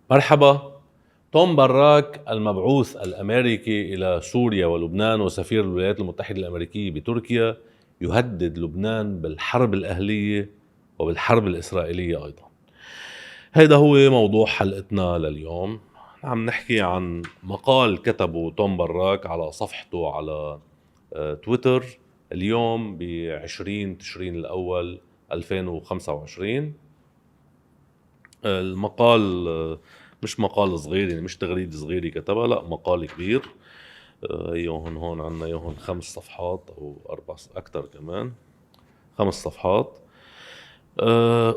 مرحبا. توم باراك المبعوث الأمريكي إلى سوريا ولبنان وسفير الولايات المتحدة الأمريكية بتركيا يهدد لبنان بالحرب الأهلية وبالحرب الإسرائيلية أيضا. هذا هو موضوع حلقتنا لليوم. عم نحكي عن مقال كتبه توم باراك على صفحته على تويتر اليوم ب20 تشرين الأول 2025. المقال مش مقال صغير، يعني مش تغريدة صغيرة كتبها، لا مقال كبير. يوهن هون عنا يوهن 5 صفحات أو 4 أكتر كمان 5 صفحات.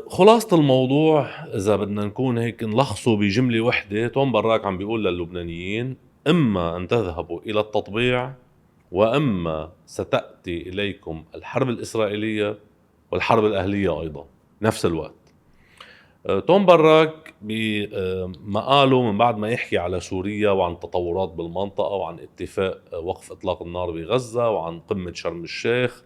خلاصة الموضوع إذا بدنا نكون هيك نلخصه بجملة وحدة، توم باراك عم بيقول للبنانيين: إما أن تذهبوا إلى التطبيع، وإما ستأتي إليكم الحرب الإسرائيلية والحرب الأهلية أيضا نفس الوقت. توم باراك بمقاله من بعد ما يحكي على سوريا وعن تطورات بالمنطقة وعن اتفاق وقف إطلاق النار بغزة وعن قمة شرم الشيخ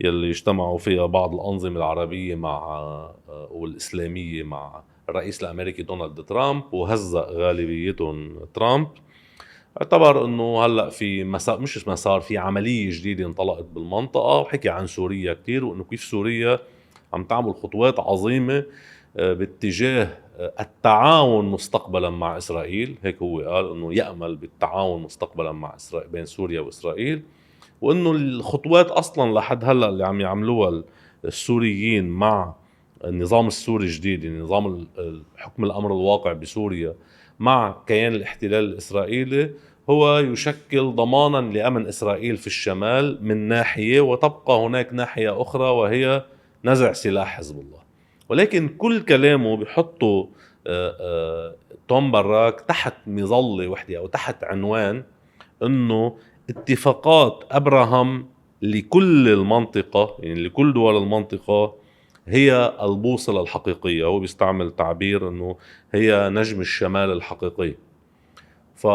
يلي اجتمعوا فيها بعض الأنظمة العربية مع والإسلامية مع الرئيس الأمريكي دونالد ترامب، وهزأ غالبيتهم ترامب. اعتبر انه هلا في مسار، مش مسار، في عمليه جديده انطلقت بالمنطقه، وحكي عن سوريا كتير وانه كيف سوريا عم تعمل خطوات عظيمه باتجاه التعاون مستقبلا مع اسرائيل. هيك هو قال انه يأمل بالتعاون مستقبلا مع اسرائيل بين سوريا واسرائيل، وانه الخطوات اصلا لحد هلا اللي عم يعملوها السوريين مع النظام السوري الجديد، يعني نظام حكم الامر الواقع بسوريا مع كيان الاحتلال الاسرائيلي، هو يشكل ضمانا لامن اسرائيل في الشمال من ناحيه، وتبقى هناك ناحيه اخرى وهي نزع سلاح حزب الله. ولكن كل كلامه بيحطه توم باراك تحت مظله وحده او تحت عنوان انه اتفاقات ابراهام لكل المنطقه، يعني لكل دول المنطقه، هي البوصله الحقيقيه. هو بيستعمل تعبير انه هي نجم الشمال الحقيقي، ف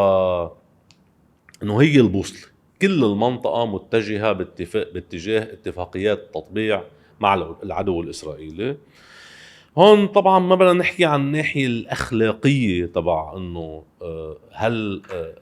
انه هي البوصله. كل المنطقه متجهه باتجاه اتفاقيات تطبيع مع العدو الاسرائيلي. هون طبعا ما بدنا نحكي عن الناحية الأخلاقية تبع أنه هل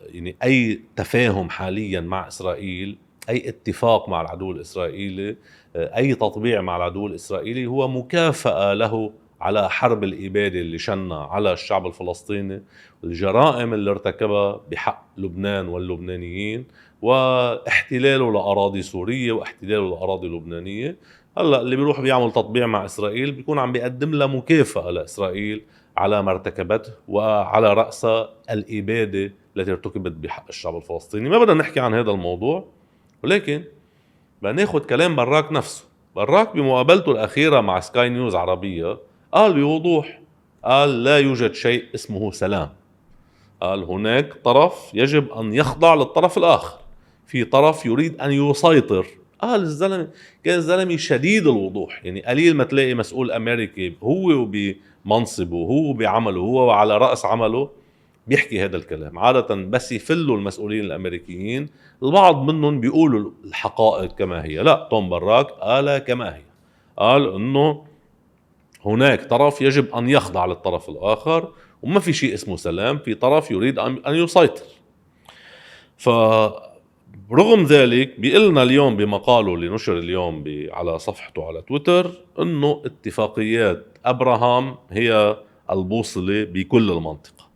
يعني أي تفاهم حاليا مع إسرائيل، أي اتفاق مع العدو الإسرائيلي، أي تطبيع مع العدو الإسرائيلي هو مكافأة له على حرب الإبادة اللي شنها على الشعب الفلسطيني، والجرائم اللي ارتكبها بحق لبنان واللبنانيين، واحتلاله لأراضي سورية واحتلاله لأراضي لبنانية. هلا اللي بيروح بيعمل تطبيع مع اسرائيل بيكون عم بيقدم لها مكافأة لاسرائيل على ما ارتكبته، وعلى رأسها الإبادة التي ارتكبت بحق الشعب الفلسطيني. ما بدنا نحكي عن هذا الموضوع، ولكن بدنا ناخذ كلام براك نفسه. براك بمقابلته الأخيرة مع سكاي نيوز عربية قال بوضوح، قال لا يوجد شيء اسمه سلام. قال هناك طرف يجب أن يخضع للطرف الآخر، في طرف يريد أن يسيطر. قال الزلمة، كان زلمة شديد الوضوح. يعني قليل ما تلاقي مسؤول أمريكي هو بمنصبه، هو بعمله، هو على رأس عمله بيحكي هذا الكلام. عادة بس يفلوا المسؤولين الأمريكيين، البعض منهم بيقولوا الحقائق كما هي. لا، توم براك قال كما هي. قال إنه هناك طرف يجب أن يخضع للطرف الآخر، وما في شيء اسمه سلام، في طرف يريد أن يسيطر. فرغم ذلك بيقلنا اليوم بمقاله اللي نشر اليوم على صفحته على تويتر أنه اتفاقيات أبراهام هي البوصلة بكل المنطقة.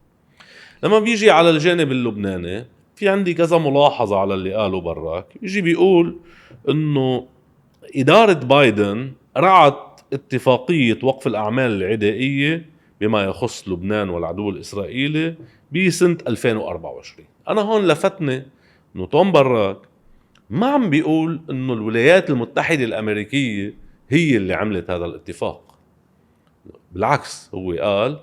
لما بيجي على الجانب اللبناني في عندي كذا ملاحظة على اللي قاله براك. يجي بيقول أنه إدارة بايدن رعت اتفاقية وقف الأعمال العدائية بما يخص لبنان والعدو الإسرائيلي بسنة 2024. أنا هون لفتني أنه توم براك ما عم بيقول أنه الولايات المتحدة الأمريكية هي اللي عملت هذا الاتفاق. بالعكس، هو قال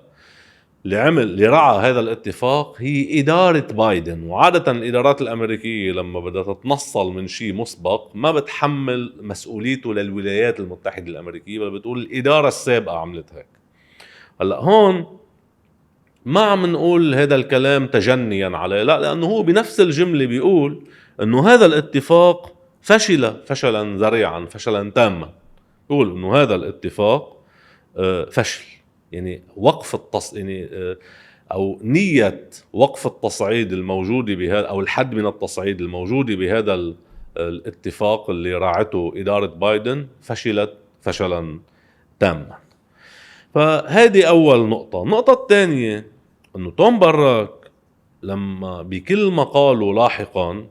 اللي رعى هذا الاتفاق هي إدارة بايدن. وعادة الإدارات الأمريكية لما بدها تتنصل من شيء مسبق ما بتحمل مسؤوليته للولايات المتحدة الأمريكية، بل بتقول الإدارة السابقة عملت هيك. هلأ هون ما عم نقول هذا الكلام تجنيا عليه، لا، لأنه هو بنفس الجملة بيقول أنه هذا الاتفاق فشل فشلا ذريعا، فشلا تاما. بيقول أنه هذا الاتفاق فشل، يعني وقف يعني أو نية وقف التصعيد الموجودة بهذا أو الحد من التصعيد الموجودة بهذا الاتفاق اللي راعته إدارة بايدن فشلت فشلا تاما. فهذه أول نقطة. النقطة الثانية أنه توم باراك لما بكل مقاله لاحقا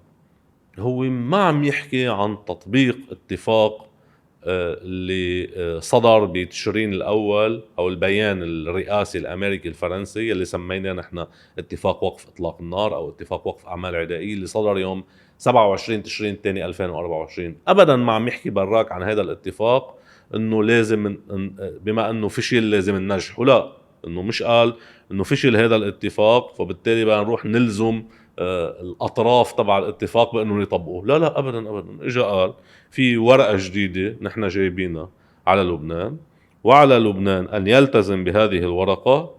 هو ما عم يحكي عن تطبيق اتفاق اللي صدر بتشرين الأول أو البيان الرئاسي الأمريكي الفرنسي اللي سميناه نحن اتفاق وقف إطلاق النار أو اتفاق وقف أعمال عدائية اللي صدر يوم 27 تشرين الثاني 2024. أبدا ما عم يحكي باراك عن هذا الاتفاق إنه لازم بما إنه فشل لازم النجح، ولا إنه مش قال إنه فشل هذا الاتفاق فبالتالي بقى نروح نلزم الأطراف تبع الاتفاق بأنه يطبقوه. لا لا أبدا أبدا. إجا قال في ورقة جديدة نحن جايبينها على لبنان، وعلى لبنان أن يلتزم بهذه الورقة،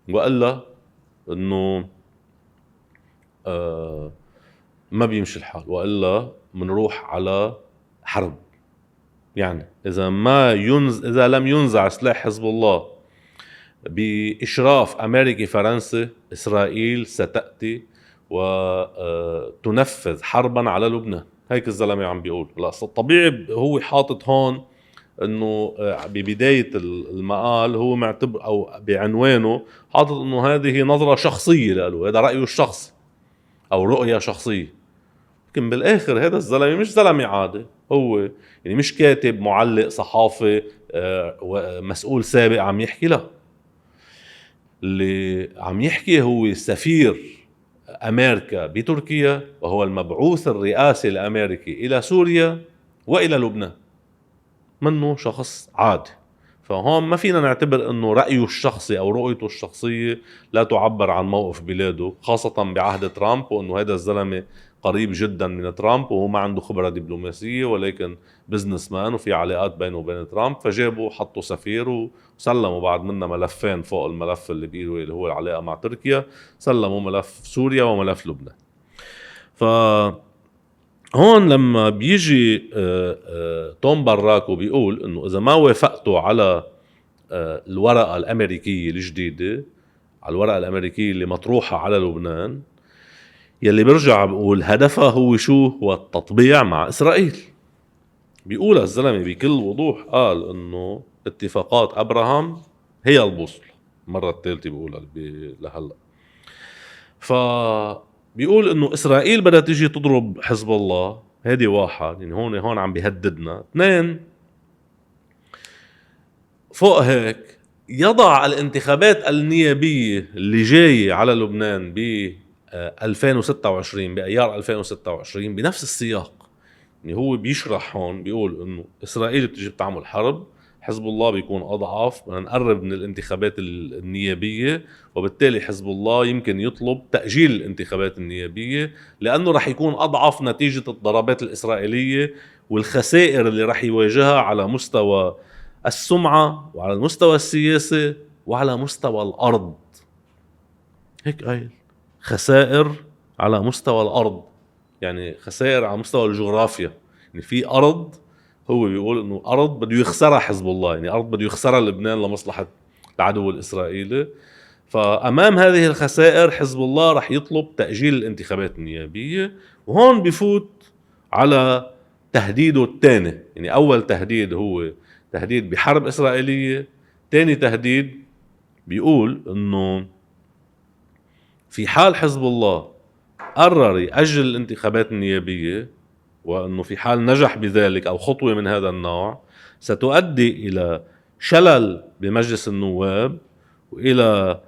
وإلا إنه ما بيمشي الحال، وإلا منروح على حرب. يعني إذا لم ينزع سلاح حزب الله بإشراف أمريكي فرنسي، إسرائيل ستأتي وتنفذ حربا على لبنان. هيك الزلمة عم بيقول. لا الطبيعي هو حاطط هون انه ببداية المقال هو معتبر او بعنوانه حاطط انه هذه نظرة شخصية له، هذا رأيه الشخصي او رؤية شخصية. لكن بالاخر هذا الزلمة مش زلمة عادي، هو يعني مش كاتب معلق صحافي مسؤول سابق عم يحكي. لا، اللي عم يحكي هو سفير أمريكا بتركيا، وهو المبعوث الرئاسي الأمريكي إلى سوريا وإلى لبنان، منه شخص عادي. فهون ما فينا نعتبر أنه رأيه الشخصي أو رؤيته الشخصية لا تعبر عن موقف بلاده، خاصة بعهد ترامب، وأنه هذا الزلمة قريب جدا من ترامب وهو ما عنده خبرة دبلوماسية ولكن بزنس مان وفي علاقات بينه وبين ترامب. فجابوا حطوا سفير وسلموا بعد منا ملفين فوق الملف اللي بإيده اللي هو العلاقة مع تركيا، سلموا ملف سوريا وملف لبنان. هون لما بيجي توم باراك وبيقول انه اذا ما وافقتوا على الورقة الامريكية الجديدة، على الورقة الامريكية اللي مطروحة على لبنان، يلي برجع بقول هدفها هو شو؟ هو التطبيع مع اسرائيل. بيقول الزلمة بكل وضوح، قال انه اتفاقات ابراهام هي البوصلة. مرة الثالثة بيقولها لهلا. بيقول انه اسرائيل بدها تيجي تضرب حزب الله، هذه واحد، يعني هون عم بيهددنا. اثنين، فوق هيك يضع الانتخابات النيابية اللي جاية على لبنان ب 2026 بأيار 2026 بنفس السياق. يعني هو بيشرح هون بيقول انه اسرائيل بتيجي بتعمل حرب، حزب الله بيكون أضعف، بدنا نقرب من الانتخابات النيابية، وبالتالي حزب الله يمكن يطلب تأجيل الانتخابات النيابية لأنه رح يكون أضعف نتيجة الضربات الإسرائيلية والخسائر اللي رح يواجهها على مستوى السمعة وعلى المستوى السياسي وعلى مستوى الأرض. هيك قايل، خسائر على مستوى الأرض، يعني خسائر على مستوى الجغرافيا. يعني في أرض هو بيقول انه ارض بده يخسرها حزب الله، يعني ارض بده يخسرها لبنان لمصلحة العدو الاسرائيلي. فامام هذه الخسائر حزب الله رح يطلب تأجيل الانتخابات النيابية. وهون بفوت على تهديده الثاني، يعني اول تهديد هو تهديد بحرب اسرائيلية، ثاني تهديد بيقول انه في حال حزب الله قرر يأجل الانتخابات النيابية، وأنه في حال نجح بذلك أو خطوة من هذا النوع ستؤدي إلى شلل بمجلس النواب وإلى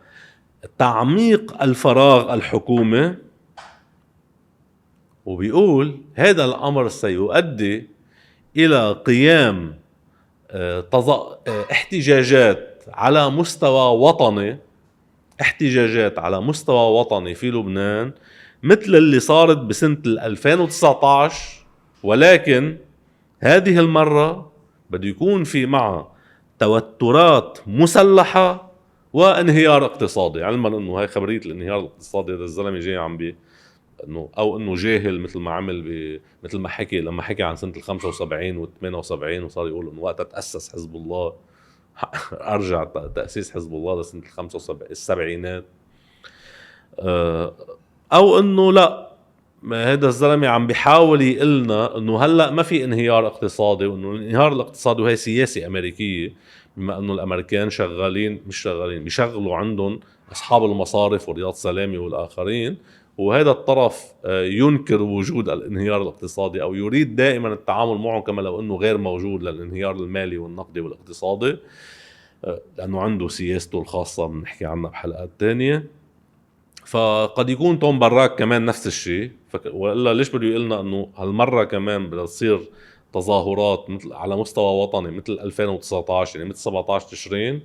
تعميق الفراغ الحكومي. وبيقول هذا الأمر سيؤدي إلى قيام احتجاجات على مستوى وطني، احتجاجات على مستوى وطني في لبنان مثل اللي صارت بسنة 2019، ولكن هذه المرة بده يكون في معها توترات مسلحة وانهيار اقتصادي. علما انه هاي خبرية الانهيار الاقتصادي هذا الزلمة جاي عم انه او انه جاهل مثل ما عمل مثل ما حكي لما حكي عن سنة 75 و 78 وصار يقول انه وقتها تأسس حزب الله. ارجع تأسيس حزب الله لسنة 75 السبعينات. او انه لا، هذا الزلمه عم بيحاول يقلنا انه هلا ما في انهيار اقتصادي، وانه الانهيار الاقتصادي وهي سياسه امريكيه، بما انه الامريكان شغالين مش شغالين بيشغلوا عندهم اصحاب المصارف ورياض سلامي والاخرين، وهذا الطرف ينكر وجود الانهيار الاقتصادي او يريد دائما التعامل معه كما لو انه غير موجود للانهيار المالي والنقدي والاقتصادي، لانه عنده سياسته الخاصه بنحكي عنها بحلقات تانية. فقد يكون توم براك كمان نفس الشيء، والا ليش بده يقولنا انه هالمره كمان بدها تصير تظاهرات مثل على مستوى وطني مثل 2019 يعني مثل 17 تشرين،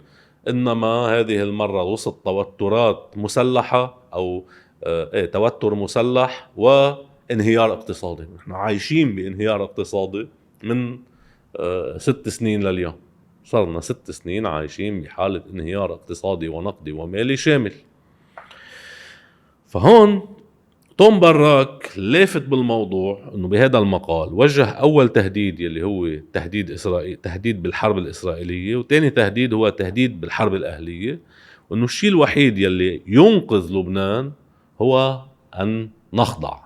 انما هذه المره وسط توترات مسلحه او توتر مسلح وانهيار اقتصادي. نحن عايشين بانهيار اقتصادي من 6 سنين لليوم، صرنا 6 سنين عايشين بحاله انهيار اقتصادي ونقدي ومالي شامل. فهون توم براك لافت بالموضوع انه بهذا المقال وجه اول تهديد يلي هو تهديد اسرائيل، تهديد بالحرب الاسرائيليه، وثاني تهديد هو تهديد بالحرب الاهليه، وانه الشيء الوحيد يلي ينقذ لبنان هو ان نخضع،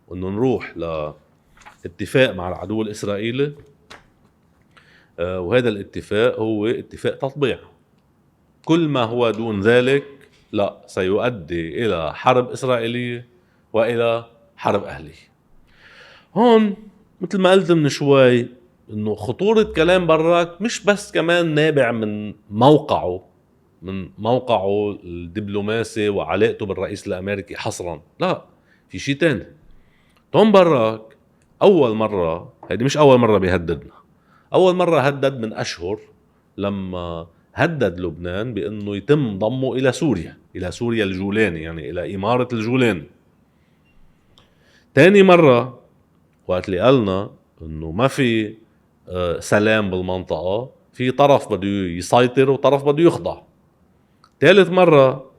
وانه نروح لاتفاق مع العدو الاسرائيلي، وهذا الاتفاق هو اتفاق تطبيع. كل ما هو دون ذلك لا، سيؤدي إلى حرب إسرائيلية وإلى حرب أهلية. هون مثل ما قلت من شوي إنه خطورة كلام براك مش بس كمان نابع من موقعه الدبلوماسي وعلاقته بالرئيس الأمريكي حصرا، لا، في شيء تاني. توم براك أول مرة، هيدي مش أول مرة بيهددنا، أول مرة هدد من أشهر لما هدد لبنان بأنه يتم ضمه إلى سوريا الجولاني، يعني إلى إمارة الجولان. تاني مرة وقت اللي قالنا أنه ما في سلام بالمنطقة، في طرف بده يسيطر وطرف بده يخضع. ثالث مرة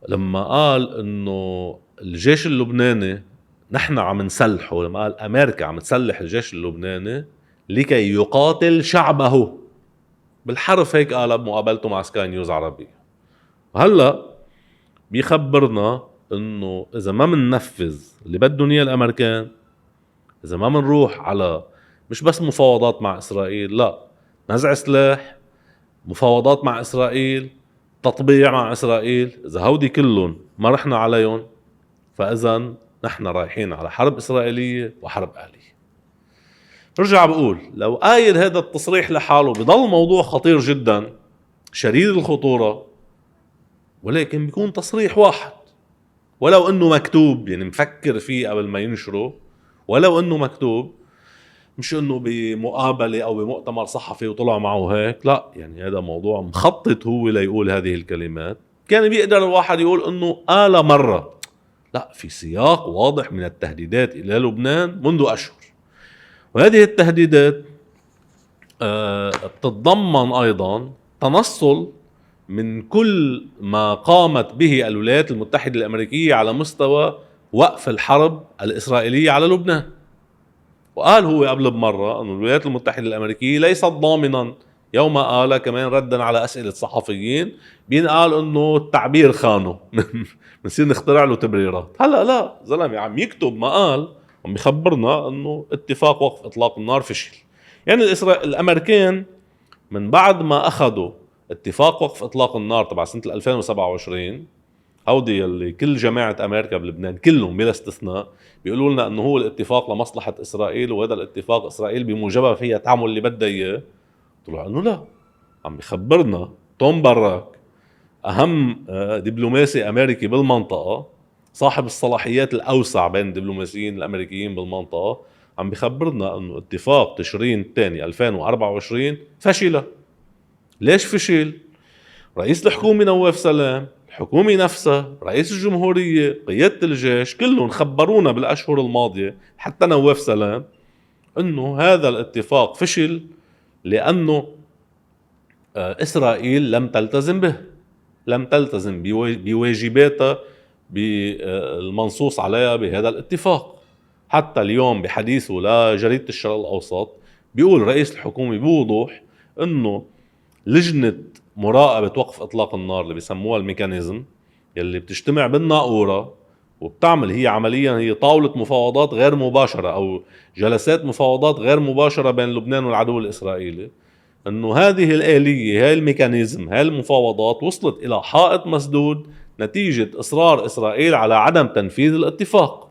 لما قال أنه الجيش اللبناني نحن عم نسلحه، لما قال أمريكا عم تسلح الجيش اللبناني لكي يقاتل شعبه بالحرف، هيك قال بمقابلته مع سكاي نيوز عربية. هلا بيخبرنا انه اذا ما مننفذ اللي بدهم اياه الامريكان، اذا ما منروح على مش بس مفاوضات مع اسرائيل، لا، نزع سلاح، مفاوضات مع اسرائيل، تطبيع مع اسرائيل، اذا هودي كلهم ما رحنا عليهم، فاذا نحن رايحين على حرب اسرائيلية وحرب اهلية. برجع بقول لو قايل هذا التصريح لحاله بضل موضوع خطير جدا شديد الخطورة، ولكن بيكون تصريح واحد، ولو انه مكتوب، يعني مفكر فيه قبل ما ينشره، ولو انه مكتوب، مش انه بمقابلة او بمؤتمر صحفي وطلع معه هيك، لا، يعني هذا موضوع مخطط هو ليقول هذه الكلمات. كان بيقدر الواحد يقول انه قال مرة، لا، في سياق واضح من التهديدات الى لبنان منذ اشهر، وهذه التهديدات بتتضمن ايضا تنصل من كل ما قامت به الولايات المتحدة الأمريكية على مستوى وقف الحرب الإسرائيلية على لبنان. وقال هو قبل بمرة أن الولايات المتحدة الأمريكية ليست ضامنا، يوم قال كمان ردا على أسئلة صحفيين بينقال أنه التعبير خانه بنصير نخترع له تبريرات. هلأ لا، زلمة عم يكتب ما قال، عم يخبرنا أنه اتفاق وقف إطلاق النار فشل. يعني الأمريكان من بعد ما أخذوا اتفاق وقف إطلاق النار تبع سنة 2027، هودي اللي كل جماعة أمريكا بلبنان كلهم بلا استثناء بيقولوا لنا أنه هو الاتفاق لمصلحة إسرائيل، وهذا الاتفاق إسرائيل بموجبه فيها تعمل اللي بدها إياه. طلع أنه لا، عم بيخبرنا توم براك أهم دبلوماسي أمريكي بالمنطقة، صاحب الصلاحيات الأوسع بين الدبلوماسيين الأمريكيين بالمنطقة، عم بيخبرنا أنه اتفاق تشرين الثاني 2024 فشل. ليش فشل؟ رئيس الحكومة نواف سلام، الحكومة نفسها، رئيس الجمهورية، قيادة الجيش، كلهم خبرونا بالأشهر الماضية، حتى نواف سلام، أنه هذا الاتفاق فشل لأنه إسرائيل لم تلتزم به، لم تلتزم بواجباتها بالمنصوص عليها بهذا الاتفاق. حتى اليوم بحديثه لجريدة الشرق الأوسط بيقول رئيس الحكومة بوضوح أنه لجنة مراقبة وقف إطلاق النار اللي بيسموها الميكانيزم يلي بتجتمع بالناقورة وبتعمل هي عمليا هي طاولة مفاوضات غير مباشرة أو جلسات مفاوضات غير مباشرة بين لبنان والعدو الإسرائيلي، أنه هذه الآلية، هاي الميكانيزم، هاي المفاوضات وصلت إلى حائط مسدود نتيجة إصرار إسرائيل على عدم تنفيذ الاتفاق.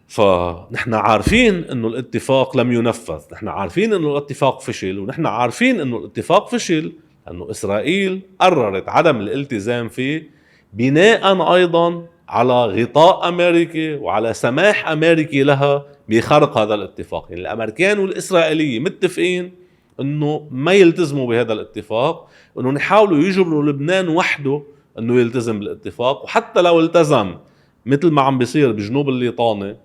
فنحن عارفين أنه الاتفاق لم ينفذ، نحن عارفين أنه الاتفاق فشل، ونحن عارفين أنه الاتفاق فشل أنه إسرائيل قررت عدم الالتزام فيه بناء أيضا على غطاء أمريكي وعلى سماح أمريكي لها بخرق هذا الاتفاق. يعني الأمريكان والإسرائيليين متفقين أنه ما يلتزموا بهذا الاتفاق، أنه يحاولوا يجبروا لبنان وحده أنه يلتزم بالاتفاق، وحتى لو التزم مثل ما عم بيصير بجنوب الليطانة،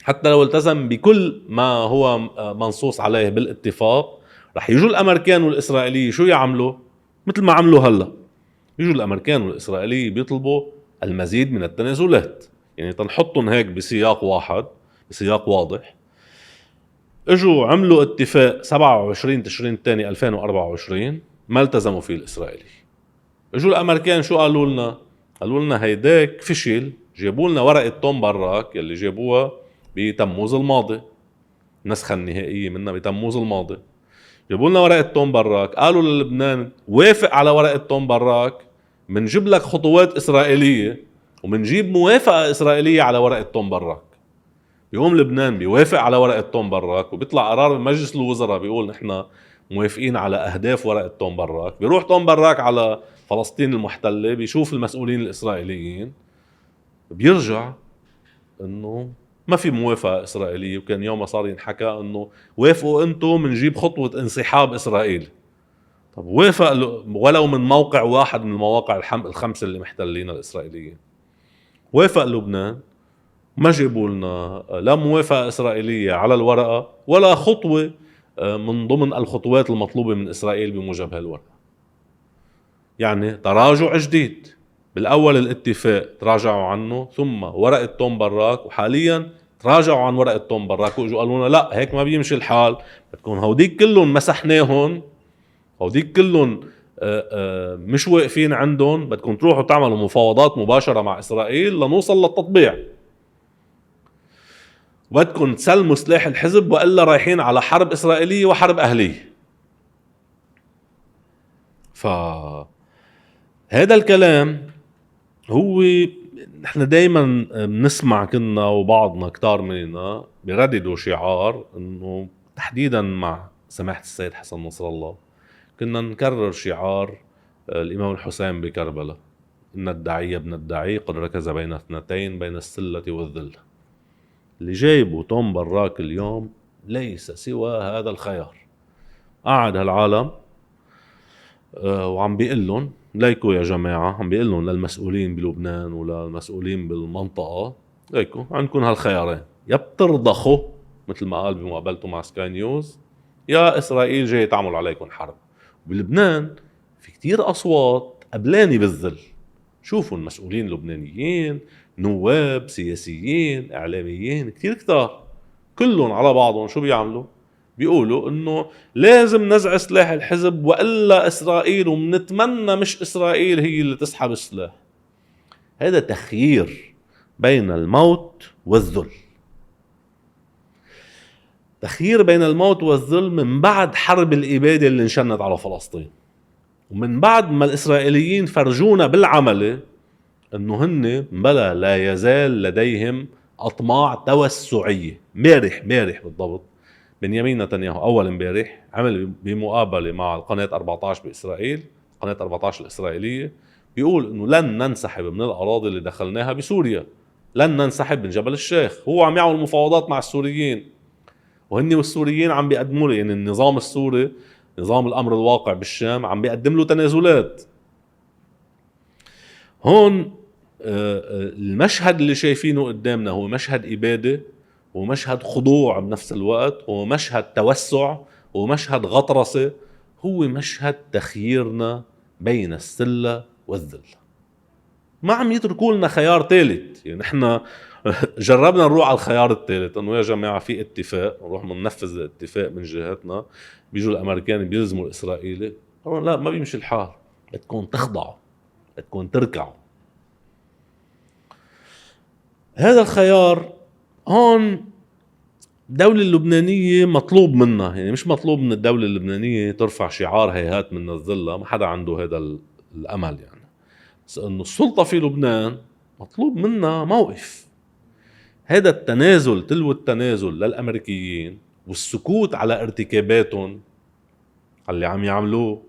حتى لو التزم بكل ما هو منصوص عليه بالاتفاق، رح يجوا الأمريكان والإسرائيليين شو يعملوا؟ مثل ما عملوا هلأ، يجوا الأمريكان والإسرائيليين بيطلبوا المزيد من التنازلات. يعني تنحطهم هيك بسياق واحد، بسياق واضح. اجوا عملوا اتفاق 27 تشرين الثاني 2024 ما التزموا فيه الإسرائيلي. اجوا الأمريكان شو قالوا لنا؟ قالوا لنا هيداك فشل، جابوا لنا ورقة توم براك يلي جابوها بتموز الماضي، النسخة النهائية منها بتموز الماضي. جابوا لنا ورقة توم براك، قالوا للبنان وافق على ورقة توم براك، منجيب لك خطوات إسرائيلية ومنجيب موافقة إسرائيلية على ورقة توم براك. يقوم لبنان بيوافق على ورقة توم براك وبيطلع قرار من مجلس الوزراء بيقول نحن موافقين على أهداف ورقة توم براك. بيروح توم براك على فلسطين المحتلة، بيشوف المسؤولين الإسرائيليين، بيرجع انه ما في موافقة إسرائيلية. وكان يوم صار ينحكى انه وافقوا انتم منجيب خطوة انسحاب إسرائيل. طب وافق ولو من موقع واحد من المواقع الخمسة اللي محتلين الإسرائيليين. وافق لبنان، ما جيبوا لنا لا موافقة إسرائيلية على الورقة ولا خطوة من ضمن الخطوات المطلوبة من إسرائيل بموجب هالورقة. يعني تراجع جديد. بالأول الاتفاق تراجعوا عنه، ثم ورقة توم براك، وحاليا تراجعوا عن ورقة توم براك وإجوا قالوا لنا لا هيك ما بيمشي الحال، بدكم هوديك كلهم مسحناهم، هوديك كلهم مش واقفين عندهم، بدكم تروحوا تعملوا مفاوضات مباشرة مع إسرائيل لنوصل للتطبيع، بدكم تسلموا سلاح الحزب وإلا رايحين على حرب إسرائيلية وحرب أهلية. فهذا الكلام هو نحن دايما بنسمع كنا وبعضنا كتار مننا بيرددوا شعار انه تحديدا مع سماحة السيد حسن نصر الله كنا نكرر شعار الامام الحسين بكربلاء: ان الداعية ابن الداعي قد ركز بين اثنتين بين السلة والذل. اللي جايبه توم براك اليوم ليس سوى هذا الخيار. قاعد هالعالم وعم بيقول لهم ليكو يا جماعة، عم بيقول لهم للمسؤولين بلبنان وللمسؤولين بالمنطقة ليكو عندكم هالخيارين: يا بترضخوا مثل ما قال بمقابلته مع سكاي نيوز، يا إسرائيل جاي تعمل عليكم حرب. بلبنان في كتير أصوات قبلاني بالذل. شوفوا المسؤولين اللبنانيين، نواب، سياسيين، إعلاميين كتير كتار، كلهم على بعضهم شو بيعملوا؟ بيقولوا انه لازم نزع سلاح الحزب والا اسرائيل، ومنتمنى مش اسرائيل هي اللي تسحب السلاح. هذا تخيير بين الموت والذل، تخيير بين الموت والذل من بعد حرب الإبادة اللي انشنت على فلسطين، ومن بعد ما الإسرائيليين فرجونا بالعمل انه هن بلا لا يزال لديهم اطماع توسعية. مارح بالضبط بنيامين نتنياهو أول امبارح عمل بمقابلة مع القناة 14 بإسرائيل، قناة 14 الإسرائيلية، بيقول إنه لن ننسحب من الأراضي اللي دخلناها بسوريا، لن ننسحب من جبل الشيخ. هو عم يعمل مفاوضات مع السوريين، وهني والسوريين عم بيقدموا له، يعني النظام السوري، نظام الأمر الواقع بالشام، عم بيقدم له تنازلات. هون المشهد اللي شايفينه قدامنا هو مشهد إبادة ومشهد خضوع بنفس الوقت، ومشهد توسع ومشهد غطرسة، هو مشهد تخييرنا بين السلة والذل. ما عم يتركوا لنا خيار ثالث. يعني نحن جربنا نروح على الخيار الثالث انه يا جماعة في اتفاق نروح ننفذ الاتفاق من جهتنا، بيجوا الامريكان بيلزموا الاسرائيلي. لا ما بيمشي الحال، بدكم تخضعوا، بدكم تركعوا. هذا الخيار هون الدولة اللبنانية مطلوب منها، يعني مش مطلوب من الدولة اللبنانية ترفع شعار هيهات من الذلة، ما حدا عنده هذا الأمل يعني. بس إنه السلطة في لبنان مطلوب منها موقف. هذا التنازل تلو التنازل للأمريكيين والسكوت على ارتكاباتهم اللي عم يعملوه،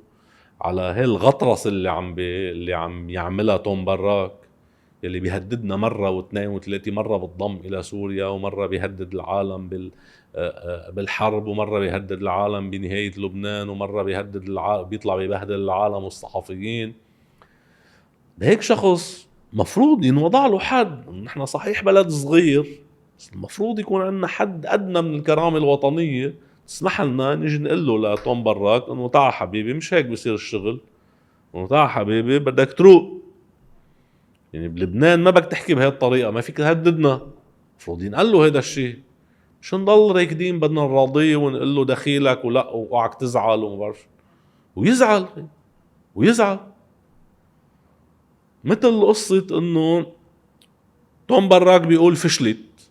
على هاي الغطرس اللي عم يعملها توم براك، يلي بيهددنا مرة واثنين وثلاثة، مرة بالضم إلى سوريا، ومرة بيهدد العالم بالحرب، ومرة بيهدد العالم بنهاية لبنان، ومرة بيهدد بيطلع بيبهدل العالم والصحفيين. هيك شخص مفروض ينوضع له حد. نحن صحيح بلد صغير، بس المفروض يكون عندنا حد أدنى من الكرامة الوطنية تسمح لنا نيجي نقول له لتوم براك انه تعال حبيبي مش هيك بصير الشغل، انه تعال حبيبي بدك تروق. يعني بلبنان ما بدك تحكي بهي الطريقة، ما فيك تهددنا. المفروض ينقل له هذا الشيء، مش نضل راكدين بدنا نراضيه ونقول له دخيلك ولا وقعك تزعل وما بعرف، ويزعل مثل قصة انه توم براك بيقول فشلت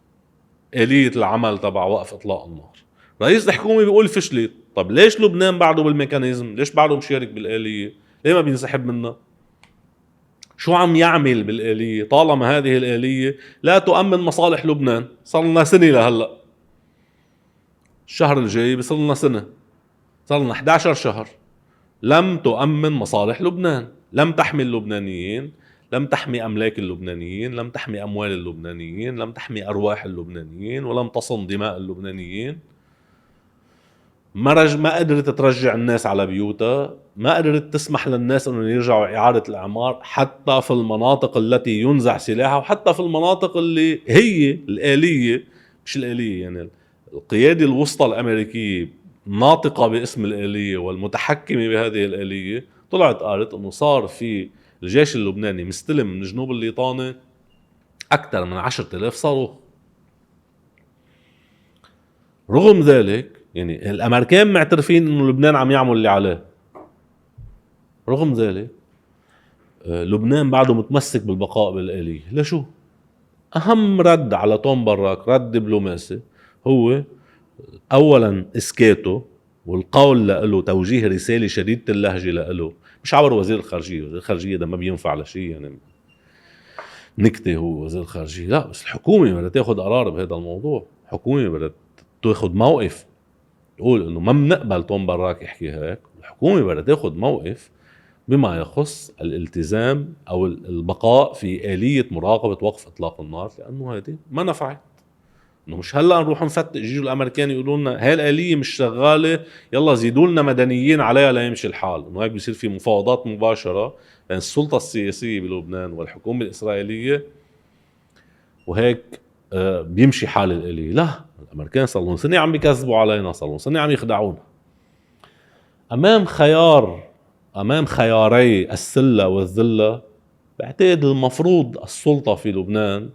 آلية العمل تبع وقف اطلاق النار، رئيس الحكومة بيقول فشلت. طب ليش لبنان بعده بالميكانيزم؟ ليش بعده مشارك بالآلية؟ ليه ما بينسحب منها؟ شو عم يعمل بالآلية طالما هذه الآلية لا تؤمن مصالح لبنان؟ صار لنا سنة لهلا، الشهر الجاي بيصير لنا سنة، صار لنا 11 شهر لم تؤمن مصالح لبنان، لم تحمي اللبنانيين، لم تحمي أملاك اللبنانيين، لم تحمي أموال اللبنانيين، لم تحمي أرواح اللبنانيين، ولم تصن دماء اللبنانيين. ما قدرت ترجع الناس على بيوتها، ما قدرت تسمح للناس انه يرجعوا إعادة الإعمار حتى في المناطق التي ينزع سلاحها، وحتى في المناطق اللي هي الآلية، مش الآلية يعني القيادة الوسطى الأمريكية ناطقة باسم الآلية والمتحكمة بهذه الآلية، طلعت قالت انه صار في الجيش اللبناني مستلم من جنوب الليطانة أكثر من 10,000 صاروخ. رغم ذلك يعني الامريكان معترفين انه لبنان عم يعمل اللي عليه، رغم ذلك لبنان بعده متمسك بالبقاء بالآلية. لشو؟ اهم رد على توم براك رد دبلوماسي هو اولا اسكاته والقول له، توجيه رسالة شديدة اللهجة له، مش عبر وزير الخارجية. وزير الخارجية ده ما بينفع لشيء يعني، نكتة هو وزير الخارجية. لا، بس الحكومة بدها تاخد قرار بهذا الموضوع، حكومة بدها تاخد موقف تقول انه ما بنقبل توم براك يحكي هيك. الحكومة بدها تاخد موقف بما يخص الالتزام او البقاء في آلية مراقبة وقف اطلاق النار، لانه هذه ما نفعت. انه مش هلا نروح نفتش، يجوا الامريكان يقولوا لنا هاي الآلية مش شغالة، يلا زيدوا لنا مدنيين عليها ليمشي الحال. انه هيك بيصير في مفاوضات مباشرة بين السلطة السياسية بلبنان والحكومة الإسرائيلية، وهيك بيمشي حال الآلية. لا، الامريكان صار لهم سنة عم بيكذبوا علينا، صار لهم سنة عم يخدعونا. امام خياري السلة والذلة، بعتقد المفروض السلطة في لبنان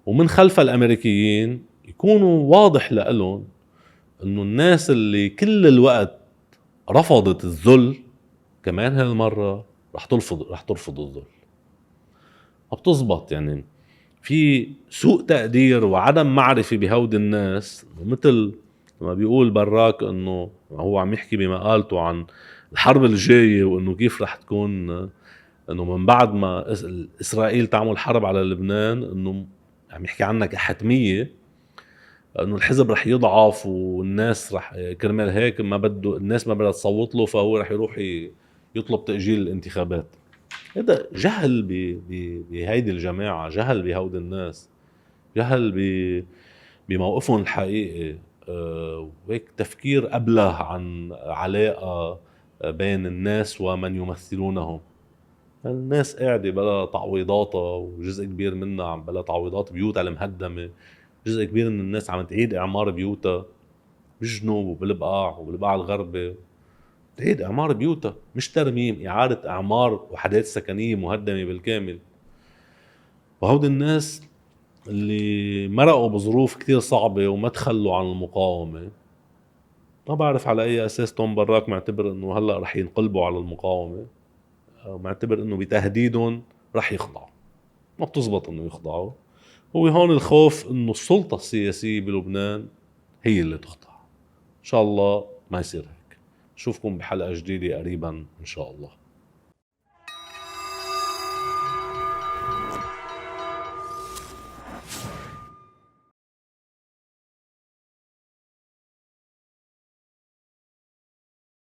ومن خلف الامريكيين يكونوا واضح لهم انه الناس اللي كل الوقت رفضت الذل كمان هالمرة رح ترفض الذل. ما بتزبط يعني، في سوء تقدير وعدم معرفة بهود الناس. مثل ما بيقول براك انه هو عم يحكي بمقالته عن الحرب الجاية، وانه كيف رح تكون، انه من بعد ما اسرائيل تعمل حرب على لبنان، انه عم يحكي عنها كحتمية، انه الحزب رح يضعف والناس رح كرمال هيك ما بده الناس ما بدها تصوت له، فهو رح يروح يطلب تأجيل الانتخابات. هذا جهل بهيدي الجماعة، جهل بهود الناس، جهل بموقفهم الحقيقي، وهيك تفكير أبله عن علاقة بين الناس ومن يمثلونهم. الناس قاعدة بلا تعويضاتها، وجزء كبير منها بلا تعويضات، بيوتها المهدمة، جزء كبير من الناس عم تعيد إعمار بيوتها بالجنوب وبالبقاع الغربي، تعيد إعمار بيوتها، مش ترميم، إعادة إعمار وحدات سكنية مهدمة بالكامل. وهود الناس اللي مرقوا بظروف كتير صعبة وما تخلوا عن المقاومة، ما بعرف على أي أساس توم براك معتبر إنه هلأ رح ينقلبوا على المقاومة. معتبر انه بتهديدهم رح يخضعوا. ما بتزبط انه يخضعوا. هو هون الخوف انه السلطة السياسية بلبنان هي اللي تخضع. ان شاء الله ما يصير هيك. نشوفكم بحلقة جديدة قريبا ان شاء الله.